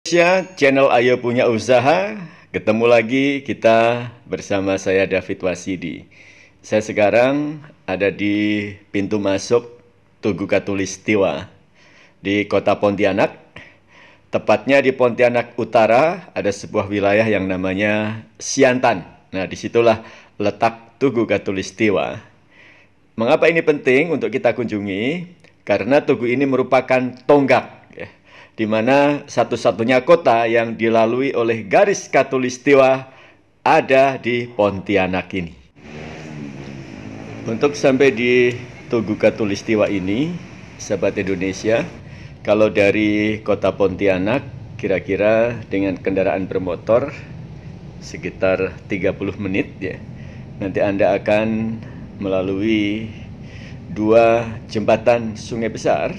Indonesia, channel Ayo Punya Usaha. Ketemu lagi kita bersama saya David Wasidi. Saya sekarang ada di pintu masuk Tugu Katulistiwa di Kota Pontianak. Tepatnya di Pontianak Utara ada sebuah wilayah yang namanya Siantan. Nah, disitulah letak Tugu Katulistiwa. Mengapa ini penting untuk kita kunjungi? Karena tugu ini merupakan tonggak, di mana satu-satunya kota yang dilalui oleh garis Katulistiwa ada di Pontianak ini. Untuk sampai di Tugu Katulistiwa ini, sahabat Indonesia, kalau dari kota Pontianak, kira-kira dengan kendaraan bermotor sekitar 30 menit ya. Nanti Anda akan melalui dua jembatan sungai besar.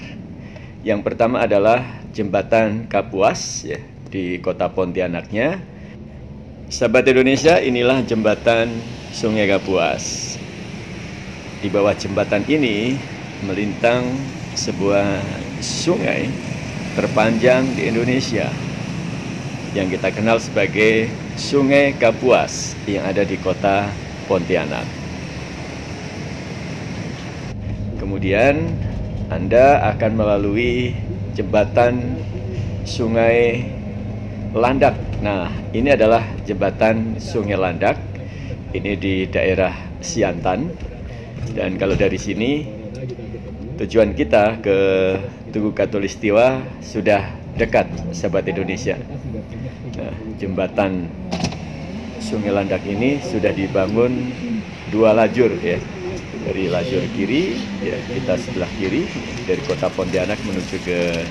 Yang pertama adalah Jembatan Kapuas ya, di Kota Pontianaknya. Sahabat Indonesia, inilah jembatan Sungai Kapuas. Di bawah jembatan ini melintang sebuah sungai terpanjang di Indonesia yang kita kenal sebagai Sungai Kapuas yang ada di Kota Pontianak. Kemudian Anda akan melalui jembatan Sungai Landak. Nah, ini adalah jembatan Sungai Landak. Ini di daerah Siantan. Dan kalau dari sini tujuan kita ke Tugu Katulistiwa sudah dekat, sahabat Indonesia. Nah, jembatan Sungai Landak ini sudah dibangun dua lajur ya. Dari lajur kiri, ya, kita sebelah kiri dari Kota Pontianak menuju ke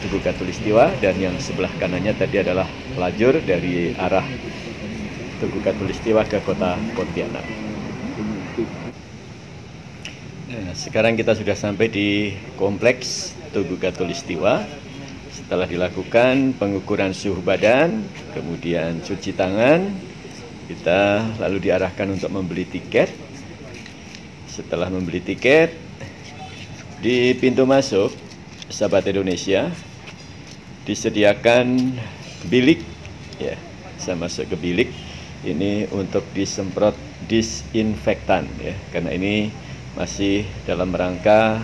Tugu Katulistiwa, dan yang sebelah kanannya tadi adalah lajur dari arah Tugu Katulistiwa ke Kota Pontianak. Nah, sekarang kita sudah sampai di kompleks Tugu Katulistiwa. Setelah dilakukan pengukuran suhu badan, kemudian cuci tangan, kita lalu diarahkan untuk membeli tiket. Setelah membeli tiket, di pintu masuk, sahabat Indonesia, disediakan bilik. Ya, saya masuk ke bilik ini untuk disemprot disinfektan ya, karena ini masih dalam rangka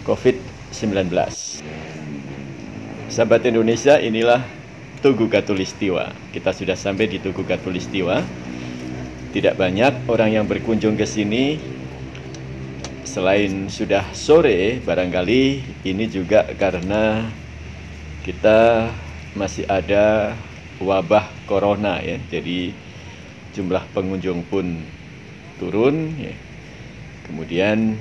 COVID-19. Sahabat Indonesia, inilah Tugu Katulistiwa. Kita sudah sampai di Tugu Katulistiwa. Tidak banyak orang yang berkunjung ke sini. Selain sudah sore, barangkali ini juga karena kita masih ada wabah corona ya. Jadi jumlah pengunjung pun turun ya. Kemudian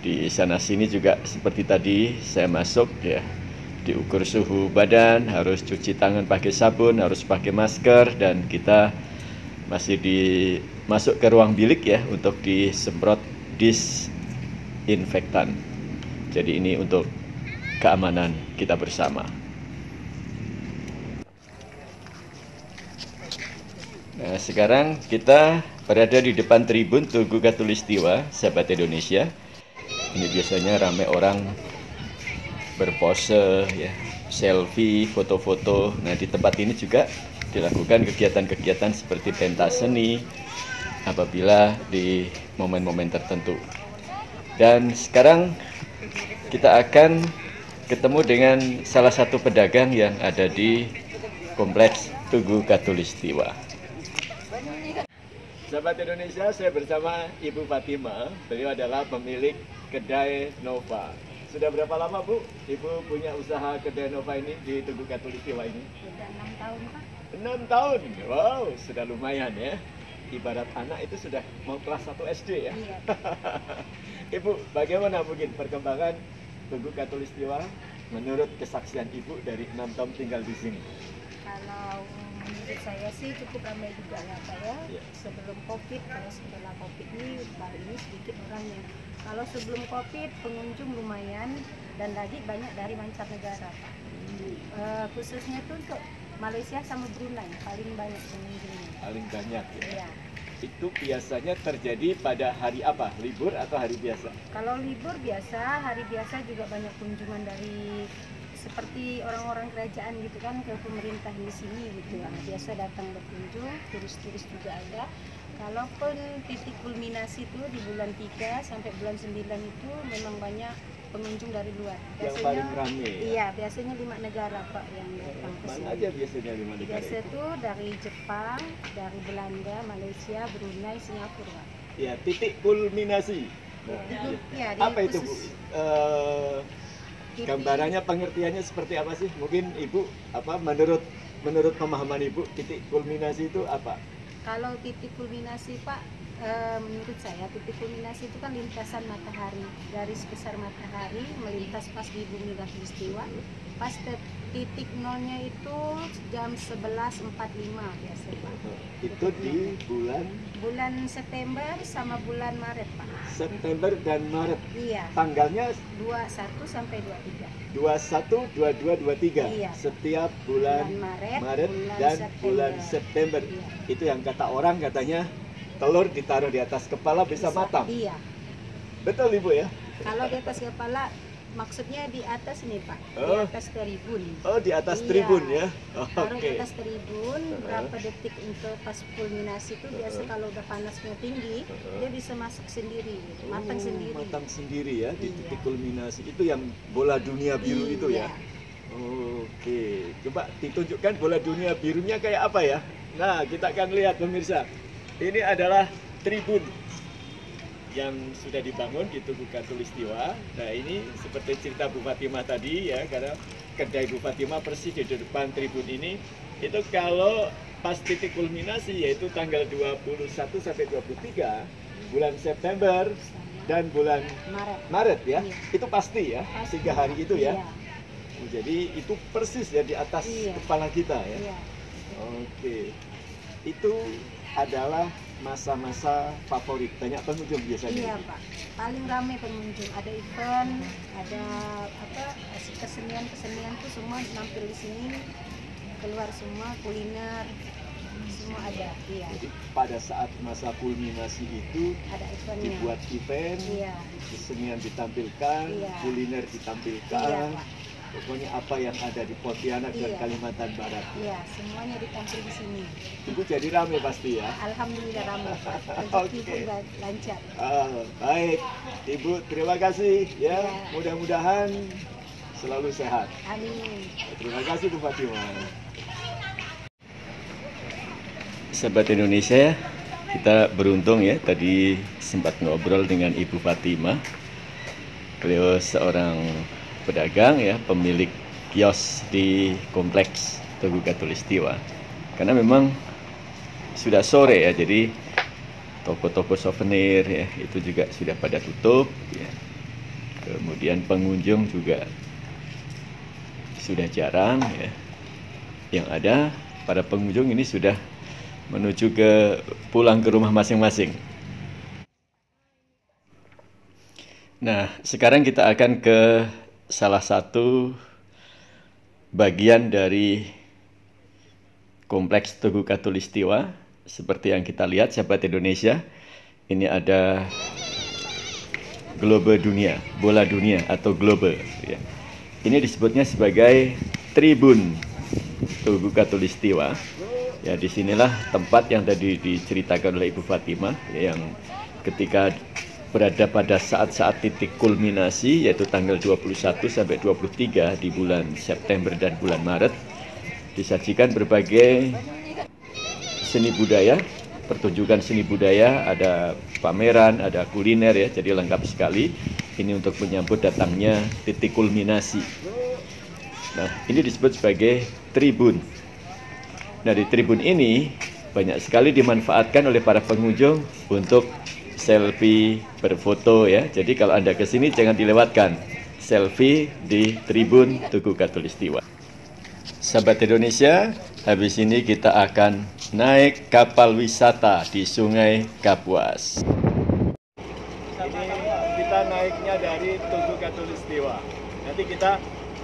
di sana sini juga seperti tadi saya masuk ya, diukur suhu badan, harus cuci tangan pakai sabun, harus pakai masker, dan kita masih masuk ke ruang bilik ya untuk disemprot disinfektan. Jadi ini untuk keamanan kita bersama. Nah, sekarang kita berada di depan tribun Tugu Katulistiwa, sahabat Indonesia. Ini biasanya ramai orang berpose ya, selfie, foto-foto. Nah, di tempat ini juga dilakukan kegiatan-kegiatan seperti pentas seni apabila di momen-momen tertentu. Dan sekarang kita akan ketemu dengan salah satu pedagang yang ada di kompleks Tugu Katulistiwa. Sahabat Indonesia, saya bersama Ibu Fatima. Beliau adalah pemilik kedai Nova. Sudah berapa lama Bu, Ibu punya usaha kedai Nova ini di Tugu Katulistiwa ini? Sudah 6 tahun Pak. 6 tahun, wow, sudah lumayan ya. Ibarat anak itu sudah mau kelas 1 SD ya. Iya. Ibu, bagaimana mungkin perkembangan Tugu Katulistiwa menurut kesaksian Ibu dari 6 tahun tinggal di sini? Kalau menurut saya sih cukup ramai juga ya Pak ya. Iya. Sebelum Covid, kalau setelah Covid ini sedikit orangnya. Kalau sebelum Covid pengunjung lumayan, dan lagi banyak dari mancanegara Pak. Khususnya itu untuk Malaysia sama Brunei paling banyak pengunjungnya. Paling banyak ya. Iya. Itu biasanya terjadi pada hari apa? Libur atau hari biasa? Kalau libur biasa, hari biasa juga banyak kunjungan dari seperti orang-orang kerajaan gitu kan, ke pemerintah di sini gitu. Biasa datang berkunjung, turis-turis juga ada. Kalaupun titik kulminasi itu di bulan 3 sampai bulan 9 itu memang banyak pengunjung dari luar. Yang paling ramai. Iya, biasanya 5 negara Pak yang datang ke sini. Mana aja biasanya 5 negara? Biasa itu dari Jepang, dari Belanda, Malaysia, Brunei, Singapura Pak. Ya, titik kulminasi. Nah, Ya, apa itu Bu? Gambarannya, pengertiannya seperti apa sih? Mungkin Ibu menurut pemahaman Ibu, titik kulminasi itu apa? Kalau titik kulminasi Pak, menurut saya titik kulminasi itu kan lintasan matahari, garis besar matahari melintas pas di bumi khatulistiwa. Pas titik nolnya itu jam 11.45 biasa Pak. Itu di bulan September sama bulan Maret Pak. September dan Maret. Iya. Tanggalnya 21 sampai 23. 21, 22, 23. Iya. Setiap bulan Maret dan bulan September. Iya. Itu yang kata orang katanya telur ditaruh di atas kepala bisa matang. Iya. Betul Ibu ya? Kalau di atas kepala maksudnya di atas ini Pak, di atas tribun. Oh, di atas tribun ya. Taruh di atas tribun, berapa detik untuk pas kulminasi itu biasa kalau udah panasnya tinggi, dia bisa masak sendiri, matang sendiri. Matang sendiri ya di titik kulminasi. Itu yang bola dunia biru itu ya. Oke, coba ditunjukkan bola dunia birunya kayak apa ya. Nah, kita akan lihat pemirsa. Ini adalah tribun yang sudah dibangun di Tugu Khatulistiwa. Nah, ini seperti cerita Bu Fatimah tadi ya, karena kedai Bu Fatimah persis di depan tribun ini. Itu kalau pas titik kulminasi yaitu tanggal 21 sampai 23 bulan September dan bulan Maret ya. Iya. Itu pasti ya, 3 hari itu ya. Iya. Jadi itu persis ya di atas kepala kita ya. Iya. Oke. Itu adalah masa-masa favorit, banyak pengunjung biasanya. Iya Pak, paling ramai pengunjung. Ada event, ada kesenian tuh semua nampil di sini, keluar semua, kuliner semua ada. Iya. Jadi pada saat masa kulminasi itu ada eventnya, dibuat event, kesenian ditampilkan, kuliner ditampilkan. Iya, Pak. Pokoknya apa yang ada di Pontianak dan Kalimantan Barat. Iya, semuanya ditampil di sini. Itu jadi ramai pasti ya? Alhamdulillah ramai Pak. Rezeki pun lancar. Baik, Ibu terima kasih ya. Mudah-mudahan selalu sehat. Amin. Terima kasih Bu Fatimah. Sahabat Indonesia, kita beruntung ya tadi sempat ngobrol dengan Ibu Fatimah. Beliau seorang pedagang ya, pemilik kios di kompleks Tugu Khatulistiwa. Karena memang sudah sore ya, jadi toko-toko souvenir ya itu juga sudah pada tutup ya. Kemudian pengunjung juga sudah jarang ya. Yang ada para pengunjung ini sudah menuju pulang ke rumah masing-masing. Nah, sekarang kita akan ke salah satu bagian dari kompleks Tugu Khatulistiwa. Seperti yang kita lihat sahabat Indonesia, ini ada globe dunia, bola dunia atau globe ya. Ini disebutnya sebagai tribun Tugu Khatulistiwa. Ya, disinilah tempat yang tadi diceritakan oleh Ibu Fatimah ya, yang ketika berada pada saat-saat titik kulminasi yaitu tanggal 21 sampai 23 di bulan September dan bulan Maret, disajikan berbagai seni budaya, pertunjukan seni budaya, ada pameran, ada kuliner ya, jadi lengkap sekali. Ini untuk menyambut datangnya titik kulminasi. Nah, ini disebut sebagai tribun. Nah, di tribun ini banyak sekali dimanfaatkan oleh para pengunjung untuk selfie, berfoto ya. Jadi kalau Anda ke sini jangan dilewatkan selfie di tribun Tugu Khatulistiwa. Sahabat Indonesia, habis ini kita akan naik kapal wisata di Sungai Kapuas. Ini kita naiknya dari Tugu Khatulistiwa. Nanti kita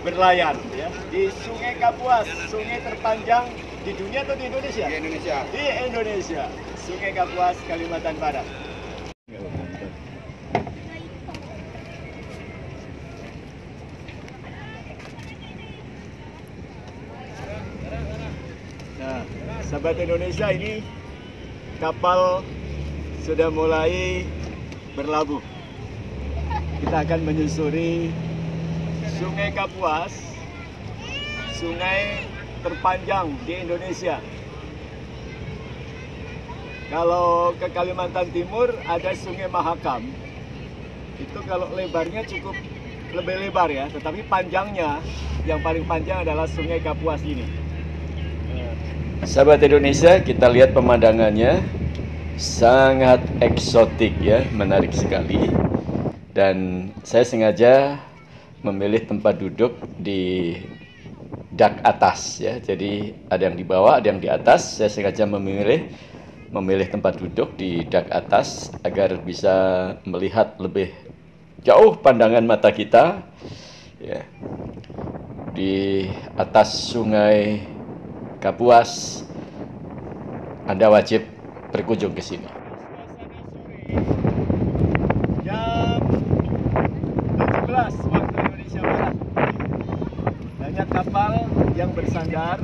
berlayar ya di Sungai Kapuas, sungai terpanjang di dunia atau di Indonesia? Di Indonesia. Di Indonesia, Sungai Kapuas, Kalimantan Barat. sahabat Indonesia, ini kapal sudah mulai berlabuh. Kita akan menyusuri Sungai Kapuas, sungai terpanjang di Indonesia. Kalau ke Kalimantan Timur ada Sungai Mahakam. Itu kalau lebarnya cukup lebih lebar ya, tetapi panjangnya yang paling panjang adalah Sungai Kapuas ini. Sahabat Indonesia, kita lihat pemandangannya sangat eksotik ya, menarik sekali. Dan saya sengaja memilih tempat duduk di dak atas ya. Jadi ada yang di bawah, ada yang di atas. Saya sengaja memilih tempat duduk di dak atas agar bisa melihat lebih jauh pandangan mata kita ya. Di atas Sungai Kapuas, Anda wajib berkunjung ke sini. Jam 17 waktu Indonesia Barat. Banyak kapal yang bersandar.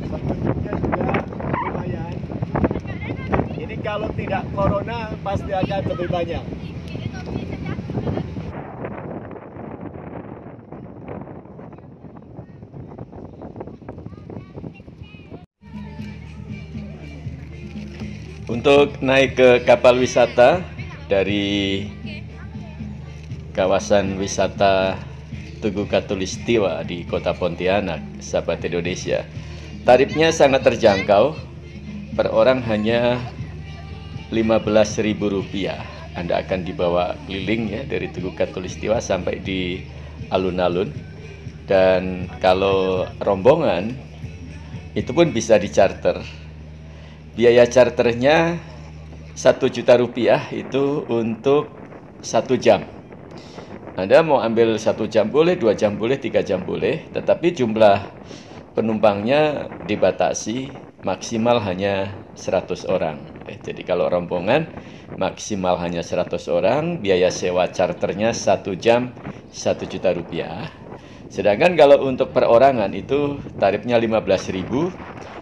Petunjuknya juga lumayan. Ini kalau tidak corona pasti akan lebih banyak. Untuk naik ke kapal wisata dari kawasan wisata Tugu Katulistiwa di Kota Pontianak, sahabat Indonesia, tarifnya sangat terjangkau, per orang hanya Rp15.000. Anda akan dibawa keliling ya dari Tugu Katulistiwa sampai di alun-alun, dan kalau rombongan itu pun bisa dicharter. Biaya charternya Rp1.000.000 itu untuk 1 jam. Anda mau ambil 1 jam boleh, 2 jam boleh, 3 jam boleh, tetapi jumlah penumpangnya dibatasi maksimal hanya 100 orang. Jadi kalau rombongan maksimal hanya 100 orang, biaya sewa charternya 1 jam Rp1.000.000. Sedangkan kalau untuk perorangan itu tarifnya Rp15.000.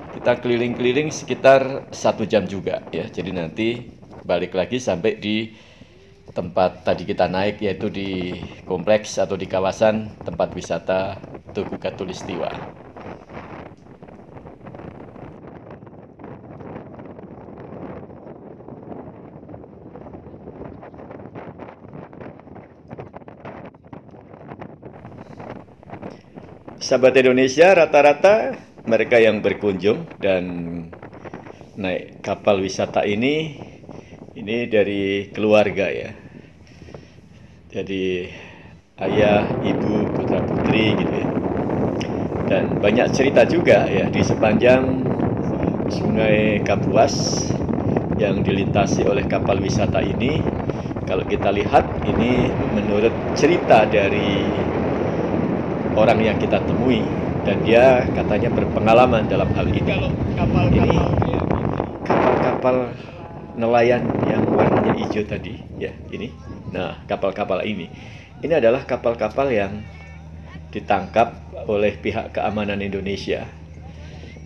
Kita keliling-keliling sekitar 1 jam juga ya. Jadi nanti balik lagi sampai di tempat tadi kita naik, yaitu di kompleks atau di kawasan tempat wisata Tugu Katulistiwa. Sahabat Indonesia, rata-rata mereka yang berkunjung dan naik kapal wisata ini dari keluarga ya. Jadi ayah, ibu, putra putri gitu ya. Dan banyak cerita juga ya di sepanjang Sungai Kapuas yang dilintasi oleh kapal wisata ini. Kalau kita lihat, ini menurut cerita dari orang yang kita temui, dan dia katanya berpengalaman dalam hal ini. Kalau kapal-kapal nelayan yang warnanya hijau tadi ya, ini. Nah, kapal-kapal ini adalah kapal-kapal yang ditangkap oleh pihak keamanan Indonesia.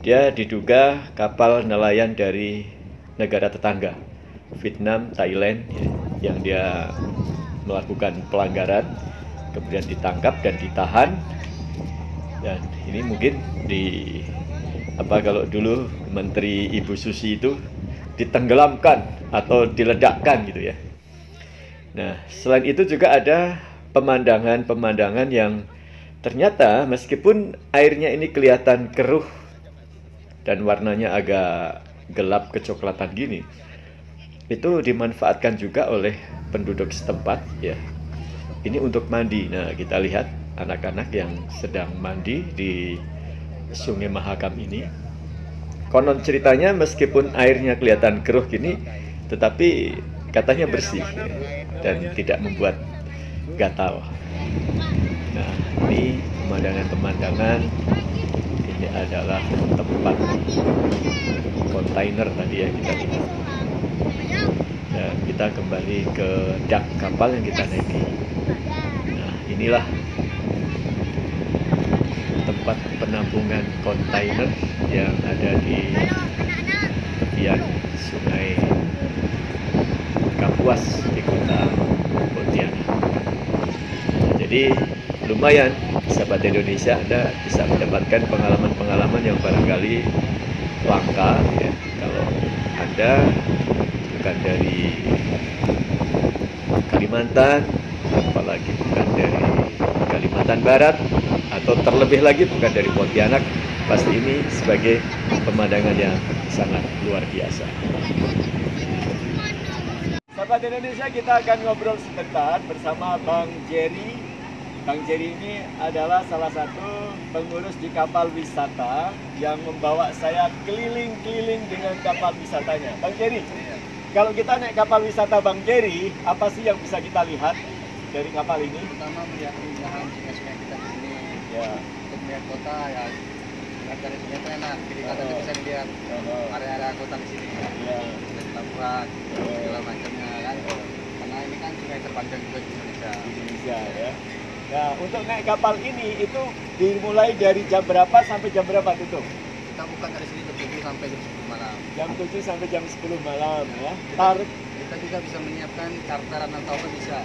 Dia diduga kapal nelayan dari negara tetangga, Vietnam, Thailand ya, yang dia melakukan pelanggaran, kemudian ditangkap dan ditahan. Dan ini mungkin kalau dulu Menteri Ibu Susi itu ditenggelamkan atau diledakkan gitu ya. Nah, selain itu juga ada pemandangan-pemandangan yang ternyata meskipun airnya ini kelihatan keruh dan warnanya agak gelap kecoklatan gini, itu dimanfaatkan juga oleh penduduk setempat ya. Ini untuk mandi. Nah, kita lihat anak-anak yang sedang mandi di Sungai Mahakam ini. Konon ceritanya meskipun airnya kelihatan keruh gini, tetapi katanya bersih ya, dan tidak membuat gatal. Nah, ini pemandangan-pemandangan. Ini adalah tempat kontainer tadi ya kita lihat. Dan kita kembali ke dak kapal yang kita naiki. Nah, inilah tempat penampungan kontainer yang ada di tepian Sungai Kapuas di kota Pontianak. Jadi lumayan, sahabat Indonesia, Anda bisa mendapatkan pengalaman-pengalaman yang barangkali langka ya, kalau Anda bukan dari Kalimantan, apalagi bukan dari Kalimantan Barat, atau terlebih lagi bukan dari Pontianak. Pasti ini sebagai pemandangan yang sangat luar biasa. Sahabat Indonesia, kita akan ngobrol sebentar bersama Bang Jerry. Bang Jerry ini adalah salah satu pengurus di kapal wisata yang membawa saya keliling-keliling dengan kapal wisatanya. Bang Jerry, kalau kita naik kapal wisata Bang Jerry, apa sih yang bisa kita lihat dari kapal ini? Pertama melihat keindahan sungai-sungai kita di sini. Ya. Untuk melihat kota ya, melihat dari sungai itu enak. Jadi kita bisa dilihat area-area kota di sini. Ya. Dari pelabuhan, segala macamnya kan. Karena ini kan sungai terpanjang juga di Indonesia. Indonesia ya. Nah, untuk naik kapal ini itu dimulai dari jam berapa sampai jam berapa tutup? Kita buka dari sini jam 7 sampai jam 10 malam. Jam 7 sampai jam 10 malam ya. Kita juga bisa menyiapkan charteran atau apa bisa.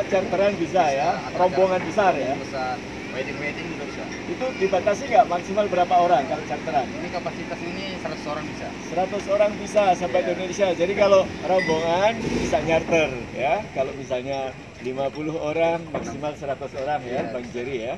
Charteran bisa ya. Rombongan besar ya. Besar. Wedding juga bisa. Itu dibatasi nggak maksimal berapa orang kalau charteran? Ini kapasitas ini 100 orang bisa. 100 orang bisa sampai Indonesia. Jadi kalau rombongan bisa nyarter ya. Kalau misalnya 50 orang maksimal 100 orang ya, Bang Jerry ya.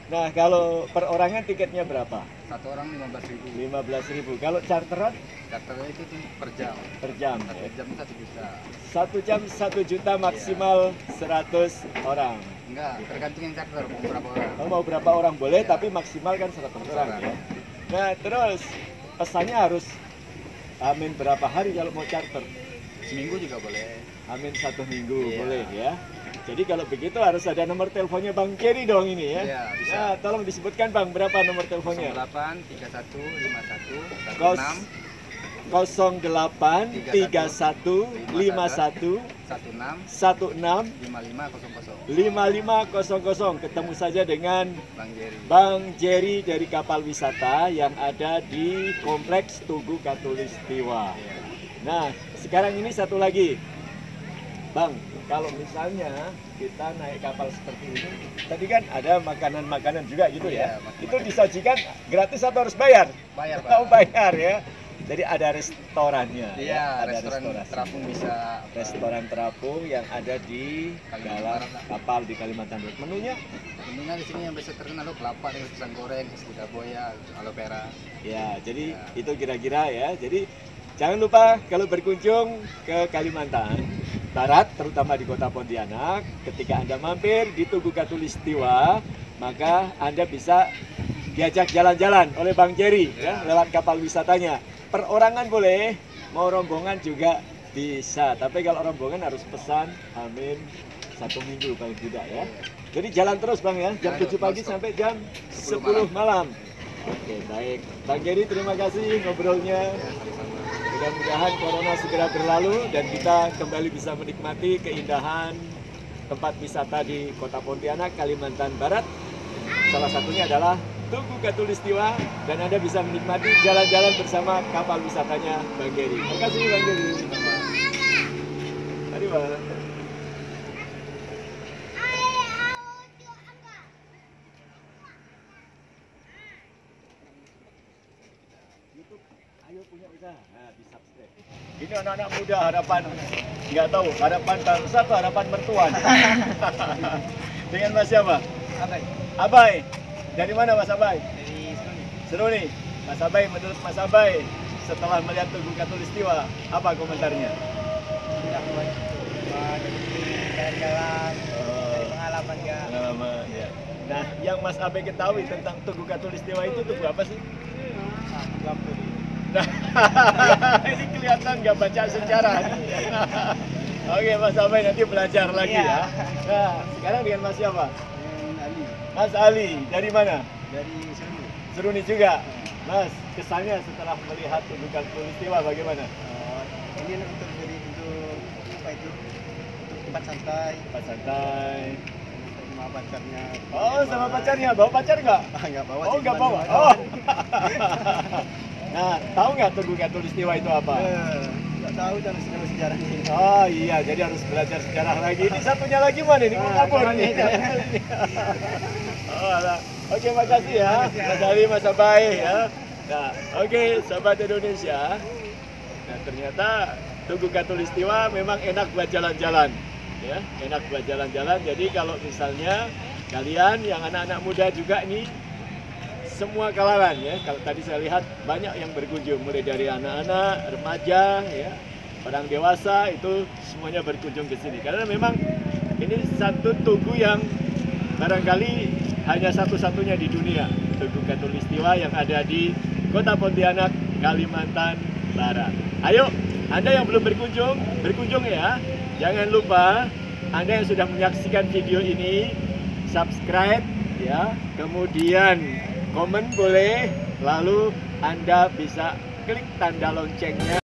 Nah, kalau perorangan tiketnya berapa? Satu orang 15.000. 15.000. Kalau charteran? Charternya itu per jam. Per jam. Satu Ya. jam 1 juta. 1 jam 1 juta maksimal 100 orang. Enggak, tergantung yang charter mau berapa orang. Oh, mau berapa orang boleh, tapi maksimal kan 100 orang ya. Nah, terus pesannya harus amin berapa hari kalau mau charter? Seminggu juga boleh. Amin 1 minggu Iya. boleh ya. Jadi kalau begitu harus ada nomor teleponnya Bang Jerry dong ini ya. Iya, bisa. Nah, tolong disebutkan Bang, berapa nomor teleponnya? 08 31 51 Kos- 16 08 31 51 16 16 5500. 5500. Ketemu saja dengan Bang Jerry. Bang Jerry dari kapal wisata yang ada di Kompleks Tugu Katulistiwa. Iya. Nah, sekarang ini satu lagi. Bang, kalau misalnya kita naik kapal seperti ini, tadi kan ada makanan-makanan juga gitu ya. Iya, makan-makan. Itu disajikan gratis atau harus bayar? Bayar, Pak. Oh, bayar ya. Jadi ada restorannya. Iya, ya. Ada restoran restorasi. terapung bisa. Restoran terapung yang ada di Kalimantan dalam Barat. kapal di Kalimantan Barat. Menunya? Menunya di sini yang biasa terkenal tuh kelapa dengan pisang goreng, es lidah buaya, aloe vera. Ya, jadi Ya. itu kira-kira ya. Jadi jangan lupa kalau berkunjung ke Kalimantan Barat, terutama di kota Pontianak, ketika Anda mampir di Tugu Katulistiwa, maka Anda bisa diajak jalan-jalan oleh Bang Jerry ya, lewat kapal wisatanya. Perorangan boleh, mau rombongan juga bisa. Tapi kalau rombongan harus pesan amin 1 minggu paling tidak ya. Jadi jalan terus Bang ya, jam Jalan 7 pagi terus, sampai jam 10 10 malam. Oke, baik. Bang Jerry, terima kasih ngobrolnya. Ya, sama-sama. Mudah-mudahan corona segera berlalu dan kita kembali bisa menikmati keindahan tempat wisata di Kota Pontianak, Kalimantan Barat. Salah satunya adalah Tugu Katulistiwa dan Anda bisa menikmati jalan-jalan bersama kapal wisatanya Bang Jerry. Terima kasih Bang Jerry. Mari Bang. YouTube, ayo punya usaha, nah, di subscribe. Ini anak-anak muda harapan, nggak tahu harapan bangsa atau harapan mertuan. Dengan Mas siapa? Abai. Abai. Dari mana Mas Abai? Dari Seruni. Seruni. Mas Abai, menurut Mas Abai, setelah melihat Tugu Katulistiwa, apa komentarnya? Tidak buat jalan-jalan, pengalaman ya. Pengalaman, ya. Nah, yang Mas Abai ketahui tentang Tugu Katulistiwa itu tugu apa sih? Nah, ini kelihatan nggak baca sejarah. Oke, Mas Abai nanti belajar lagi ya. Nah, sekarang dengan Mas siapa? Ali Mas Ali, dari mana? dari Seruni. Seruni juga. Mas, kesannya setelah melihat Tugu Katulistiwa bagaimana? Ini untuk apa itu? Untuk tempat santai, Tempat santai. sama pacarnya. Oh, sama pacarnya. Bawa pacar nggak? Enggak bawa Oh, sih, nggak cuman bawa. bawa. Oh. Nah, tahu nggak Tugu Katulistiwa itu apa? Nggak tahu cara sejarah ini. Oh iya, jadi harus belajar sejarah lagi. Ini satunya lagi mana? Ini kok kabur nih. Oh, alah. Oke, makasih ya, Mas Ali, Mas Abai ya. Nah, oke, sahabat Indonesia. Nah, ternyata Tugu Katulistiwa memang enak buat jalan-jalan, ya, enak buat jalan-jalan. Jadi kalau misalnya kalian yang anak-anak muda juga nih, semua kalangan ya. Kalau tadi saya lihat banyak yang berkunjung, mulai dari anak-anak, remaja, ya, orang dewasa itu semuanya berkunjung ke sini. Karena memang ini satu tugu yang barangkali hanya satu-satunya di dunia, Tugu Katulistiwa yang ada di Kota Pontianak, Kalimantan Barat. Ayo, Anda yang belum berkunjung ya. Jangan lupa Anda yang sudah menyaksikan video ini, subscribe ya, kemudian komen boleh, lalu Anda bisa klik tanda loncengnya.